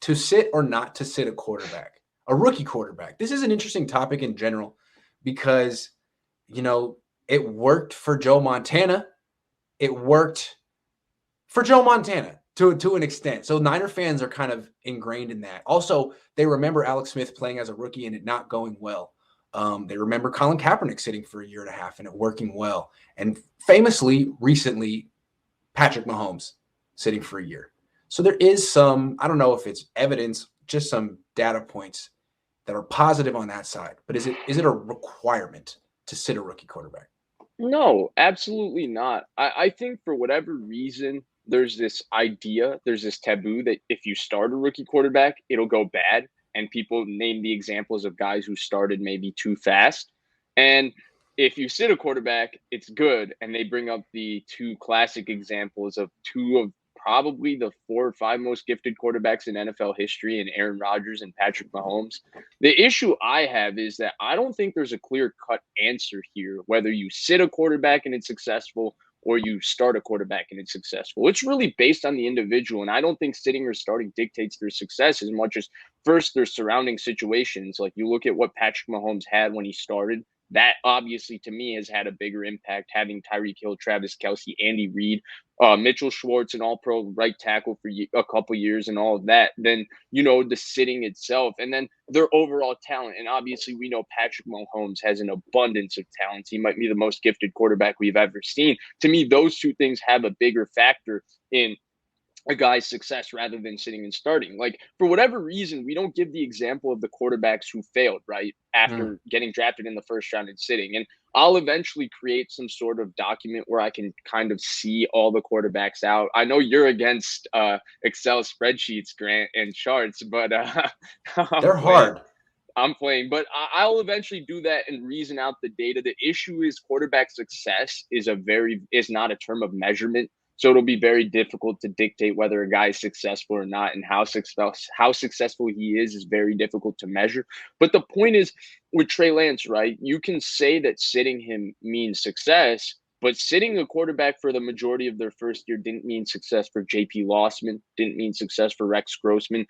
to sit or not to sit a quarterback, a rookie quarterback. This is an interesting topic in general because, it worked for Joe Montana. It worked for Joe Montana to an extent. So Niner fans are kind of ingrained in that. Also, they remember Alex Smith playing as a rookie and it not going well. They remember Colin Kaepernick sitting for a year and a half and it working well. And famously, recently, Patrick Mahomes sitting for a year. So there is some, I don't know if it's evidence, just some data points that are positive on that side. But is it a requirement to sit a rookie quarterback? No, absolutely not. I think for whatever reason, there's this idea, there's this taboo that if you start a rookie quarterback, it'll go bad. And people name the examples of guys who started maybe too fast. And if you sit a quarterback, it's good. And they bring up the two classic examples of two of probably the 4 or 5 most gifted quarterbacks in NFL history, and Aaron Rodgers and Patrick Mahomes. The issue I have is that I don't think there's a clear-cut answer here, whether you sit a quarterback and it's successful or you start a quarterback and it's successful. It's really based on the individual, and I don't think sitting or starting dictates their success as much as first their surrounding situations. Like you look at what Patrick Mahomes had when he started. That obviously to me has had a bigger impact, having Tyreek Hill, Travis Kelce, Andy Reid, Mitchell Schwartz, an all-pro right tackle for a couple years and all of that, than, the sitting itself and then their overall talent. And obviously we know Patrick Mahomes has an abundance of talents. He might be the most gifted quarterback we've ever seen. To me, those two things have a bigger factor in a guy's success rather than sitting and starting. Like, for whatever reason, we don't give the example of the quarterbacks who failed, right, after getting drafted in the first round and sitting. And I'll eventually create some sort of document where I can kind of see all the quarterbacks out. I know you're against Excel spreadsheets, Grant, and charts, but they're hard. I'm playing, but I'll eventually do that and reason out the data. The issue is quarterback success is not a term of measurement. So it'll be very difficult to dictate whether a guy is successful or not, and how successful he is very difficult to measure. But the point is with Trey Lance, right? You can say that sitting him means success, but sitting a quarterback for the majority of their first year didn't mean success for J.P. Lossman, didn't mean success for Rex Grossman,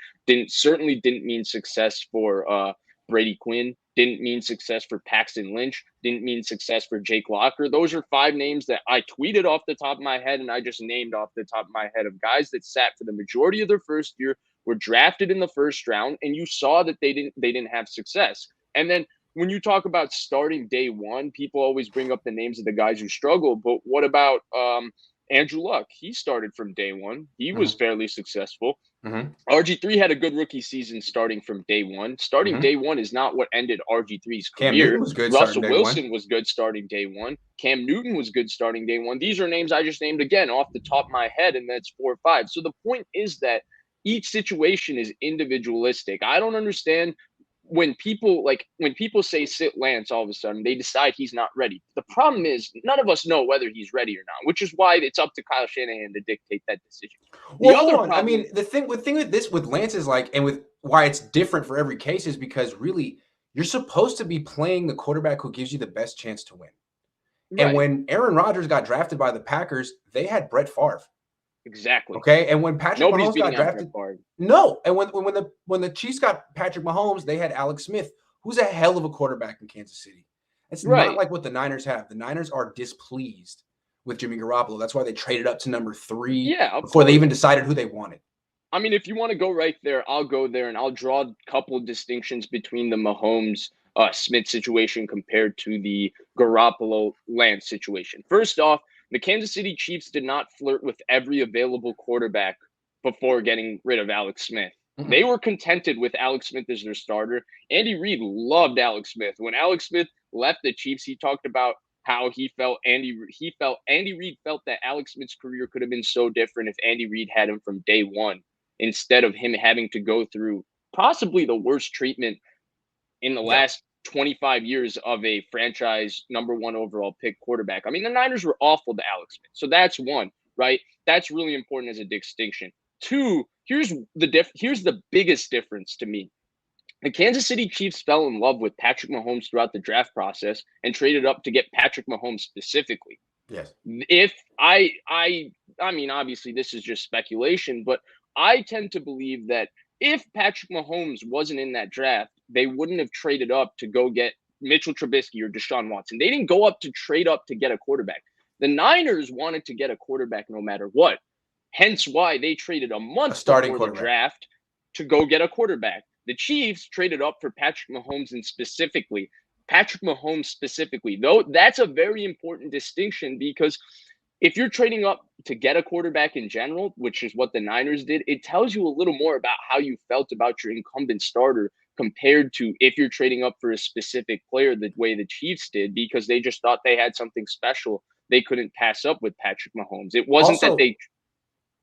certainly didn't mean success for Brady Quinn, didn't mean success for Paxton Lynch, didn't mean success for Jake Locker. Those are 5 names that I tweeted off the top of my head, and I just named off the top of my head of guys that sat for the majority of their first year, were drafted in the first round, and you saw that they didn't have success. And then when you talk about starting day one, people always bring up the names of the guys who struggled, but what about Andrew Luck? He started from day one. He was fairly successful. RG3 had a good rookie season starting from day one. Day one is not what ended RG3's career. Cam Newton was good. Russell Wilson was good starting day one. Cam Newton was good starting day one. These are names I just named again off the top of my head, and that's 4 or 5. So the point is that each situation is individualistic. I don't understand when people say sit Lance, all of a sudden they decide he's not ready. The problem is none of us know whether he's ready or not, which is why it's up to Kyle Shanahan to dictate that decision. The thing with Lance is and with why it's different for every case is because really you're supposed to be playing the quarterback who gives you the best chance to win. Right. And when Aaron Rodgers got drafted by the Packers, they had Brett Favre. Exactly. Okay. And when Patrick Mahomes got drafted, no. And when the Chiefs got Patrick Mahomes, they had Alex Smith, who's a hell of a quarterback in Kansas City. It's not like what the Niners have. The Niners are displeased with Jimmy Garoppolo. That's why they traded up to number 3 before they even decided who they wanted. I mean, if you want to go right there, I'll go there, and I'll draw a couple of distinctions between the Mahomes Smith situation compared to the Garoppolo Lance situation. First off, the Kansas City Chiefs did not flirt with every available quarterback before getting rid of Alex Smith. Mm-hmm. They were contented with Alex Smith as their starter. Andy Reid loved Alex Smith. When Alex Smith left the Chiefs, he talked about how Andy Reid felt that Alex Smith's career could have been so different if Andy Reid had him from day one, instead of him having to go through possibly the worst treatment in the last 25 years of a franchise number 1 overall pick quarterback. I mean, the Niners were awful to Alex Smith. So that's one, right? That's really important as a distinction. 2, here's the biggest difference to me. The Kansas City Chiefs fell in love with Patrick Mahomes throughout the draft process and traded up to get Patrick Mahomes specifically. Yes. If I mean, obviously this is just speculation, but I tend to believe that if Patrick Mahomes wasn't in that draft, they wouldn't have traded up to go get Mitchell Trubisky or Deshaun Watson. They didn't go up to trade up to get a quarterback. The Niners wanted to get a quarterback no matter what. Hence why they traded a month before the draft to go get a quarterback. The Chiefs traded up for Patrick Mahomes specifically. Though that's a very important distinction, because if you're trading up to get a quarterback in general, which is what the Niners did, it tells you a little more about how you felt about your incumbent starter compared to if you're trading up for a specific player the way the Chiefs did, because they just thought they had something special they couldn't pass up with Patrick Mahomes. It wasn't also, that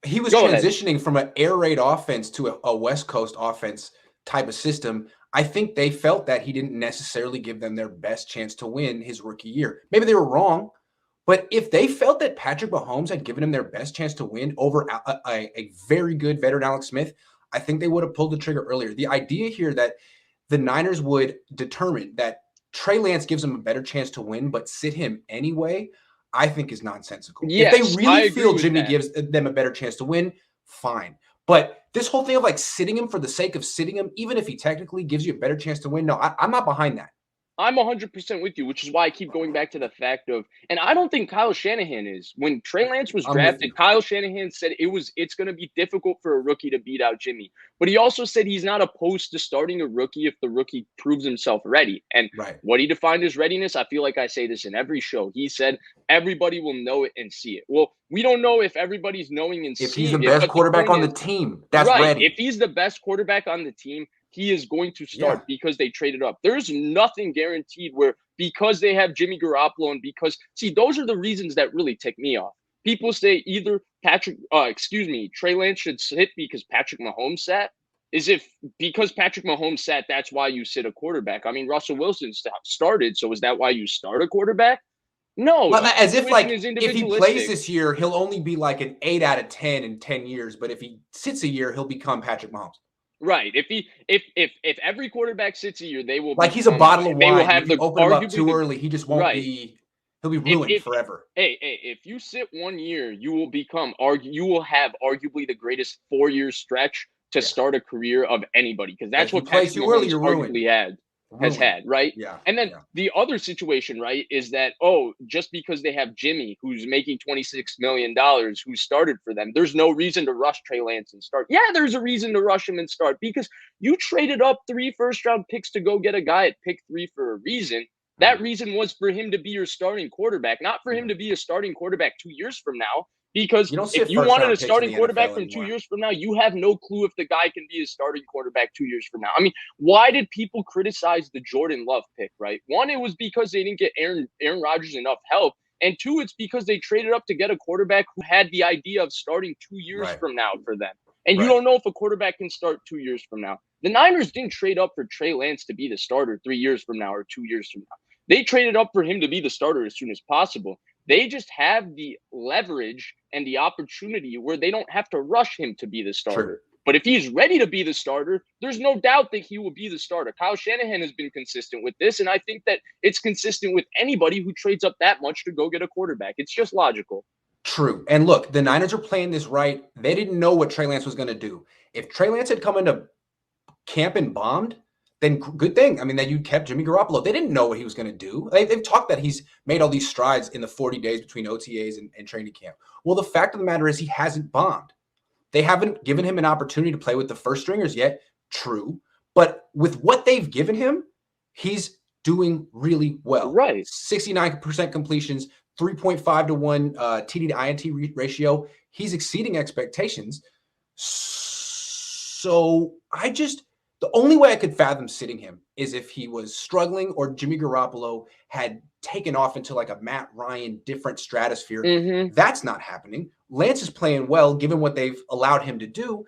he was transitioning from an air raid offense to a West Coast offense type of system. I think they felt that he didn't necessarily give them their best chance to win his rookie year. Maybe they were wrong, but if they felt that Patrick Mahomes had given him their best chance to win over a very good veteran Alex Smith, I think they would have pulled the trigger earlier. The idea here that the Niners would determine that Trey Lance gives them a better chance to win, but sit him anyway, I think is nonsensical. Yes, if they really feel Jimmy gives them a better chance to win, fine. But this whole thing of like sitting him for the sake of sitting him, even if he technically gives you a better chance to win, no, I'm not behind that. I'm 100% with you, which is why I keep going back to the fact of, and I don't think Kyle Shanahan is. When Trey Lance was drafted, Kyle Shanahan said it's going to be difficult for a rookie to beat out Jimmy. But he also said he's not opposed to starting a rookie if the rookie proves himself ready. And what he defined as readiness, I feel like I say this in every show. He said everybody will know it and see it. Well, we don't know if everybody's knowing and seeing it. If he's the best quarterback on the team, that's ready. If he's the best quarterback on the team, he is going to start because they traded up. There's nothing guaranteed where because they have Jimmy Garoppolo and because, see, those are the reasons that really tick me off. People say either Trey Lance should sit because Patrick Mahomes sat. Is if because Patrick Mahomes sat, that's why you sit a quarterback. I mean, Russell Wilson started, so is that why you start a quarterback? No. Well, as if like if he plays this year, he'll only be like an 8 out of 10 in 10 years. But if he sits a year, he'll become Patrick Mahomes. Right. If every quarterback sits a year, they will like he's a bottle of wine. They will have the open him up too early. He just won't be. He'll be ruined forever. Hey, if you sit 1 year, you will become you will have arguably the greatest 4-year stretch to start a career of anybody, because that's what Patrick Mahomes arguably has had, right? Yeah. And then the other situation, right, is that, just because they have Jimmy, who's making $26 million, who started for them, there's no reason to rush Trey Lance and start. Yeah, there's a reason to rush him and start, because you traded up 3 first-round picks to go get a guy at pick 3 for a reason. That reason was for him to be your starting quarterback, not for him to be a starting quarterback 2 years from now. Because if you wanted a starting quarterback from 2 years from now, you have no clue if the guy can be a starting quarterback 2 years from now. I mean, why did people criticize the Jordan Love pick, right? One, it was because they didn't get Aaron Rodgers enough help. And 2, it's because they traded up to get a quarterback who had the idea of starting 2 years from now for them. And you don't know if a quarterback can start 2 years from now. The Niners didn't trade up for Trey Lance to be the starter 3 years from now or 2 years from now. They traded up for him to be the starter as soon as possible. They just have the leverage and the opportunity where they don't have to rush him to be the starter. True. But if he's ready to be the starter, there's no doubt that he will be the starter. Kyle Shanahan has been consistent with this, and I think that it's consistent with anybody who trades up that much to go get a quarterback. It's just logical. True. And look, the Niners are playing this right. They didn't know what Trey Lance was going to do. If Trey Lance had come into camp and bombed, then good thing. I mean, that you kept Jimmy Garoppolo. They didn't know what he was going to do. They've talked that he's made all these strides in the 40 days between OTAs and training camp. Well, the fact of the matter is he hasn't bombed. They haven't given him an opportunity to play with the first stringers yet. True. But with what they've given him, he's doing really well. Right. 69% completions, 3.5 to 1 TD to INT ratio. He's exceeding expectations. So the only way I could fathom sitting him is if he was struggling or Jimmy Garoppolo had taken off into like a Matt Ryan different stratosphere. Mm-hmm. That's not happening. Lance is playing well, given what they've allowed him to do.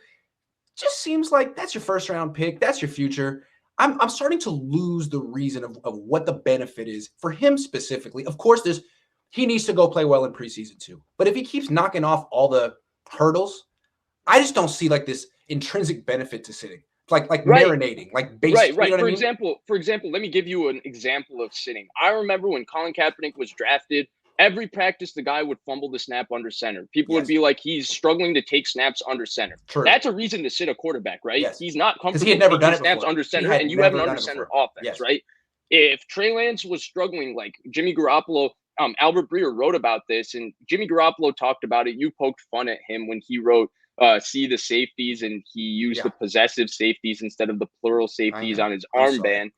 Just seems like that's your first round pick. That's your future. I'm starting to lose the reason of what the benefit is for him specifically. Of course, he needs to go play well in preseason too. But if he keeps knocking off all the hurdles, I just don't see like this intrinsic benefit to sitting. Like marinating, like base. Right. You know for example, let me give you an example of sitting. I remember when Colin Kaepernick was drafted, every practice the guy would fumble the snap under center. People would Yes. be like, he's struggling to take snaps under center. True. That's a reason to sit a quarterback, right? Yes. He's not 'Cause comfortable he had never done taking it snaps before. under He center, had and you have an never done under it center before. offense, Yes. right? If Trey Lance was struggling, like Jimmy Garoppolo, Albert Breer wrote about this, and Jimmy Garoppolo talked about it. You poked fun at him when he wrote see the safeties, and he used the possessive safeties instead of the plural safeties on his armband.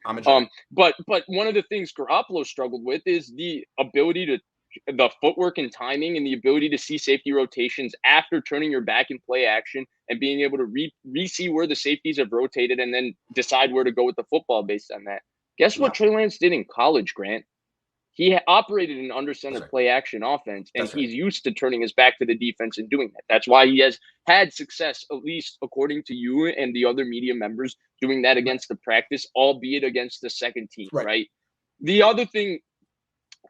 But one of the things Garoppolo struggled with is the ability to the footwork and timing and the ability to see safety rotations after turning your back in play action and being able to re-see where the safeties have rotated and then decide where to go with the football based on that. Guess what Trey Lance did in college, Grant? He operated an under center play action offense, and he's used to turning his back to the defense and doing that. That's why he has had success, at least according to you and the other media members, doing that against the practice, albeit against the second team, right? The other thing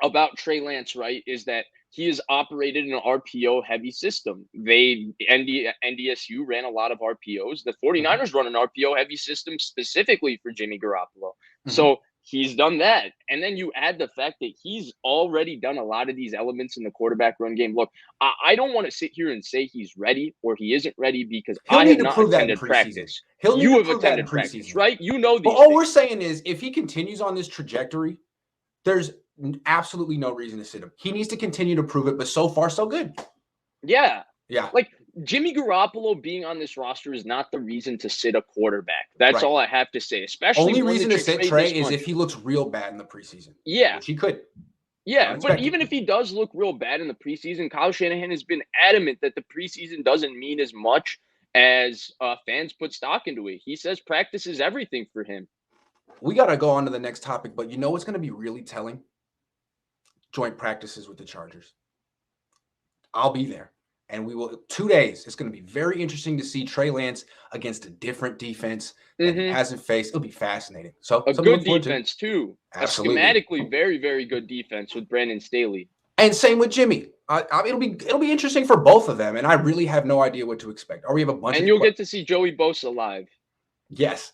about Trey Lance, right, is that he has operated an RPO heavy system. NDSU ran a lot of RPOs. The 49ers run an RPO heavy system specifically for Jimmy Garoppolo. So he's done that. And then you add the fact that he's already done a lot of these elements in the quarterback run game. Look, I don't want to sit here and say he's ready or he isn't ready because I have not attended practice. You have attended practice, right? You know these things. All we're saying is if he continues on this trajectory, there's absolutely no reason to sit him. He needs to continue to prove it, but so far, so good. Yeah. Like Jimmy Garoppolo being on this roster is not the reason to sit a quarterback. That's all I have to say. Especially only reason to sit Trey is if he looks real bad in the preseason. Yeah. Which he could. Yeah, but even if he does look real bad in the preseason, Kyle Shanahan has been adamant that the preseason doesn't mean as much as fans put stock into it. He says practice is everything for him. We got to go on to the next topic, but you know what's going to be really telling? Joint practices with the Chargers. I'll be there. And we will 2 days. It's going to be very interesting to see Trey Lance against a different defense that he hasn't faced. It'll be fascinating. So a good defense too. Absolutely. A schematically very, very good defense with Brandon Staley. And same with Jimmy. It'll be interesting for both of them. And I really have no idea what to expect. Or we have a bunch. And you'll get to see Joey Bosa live. Yes.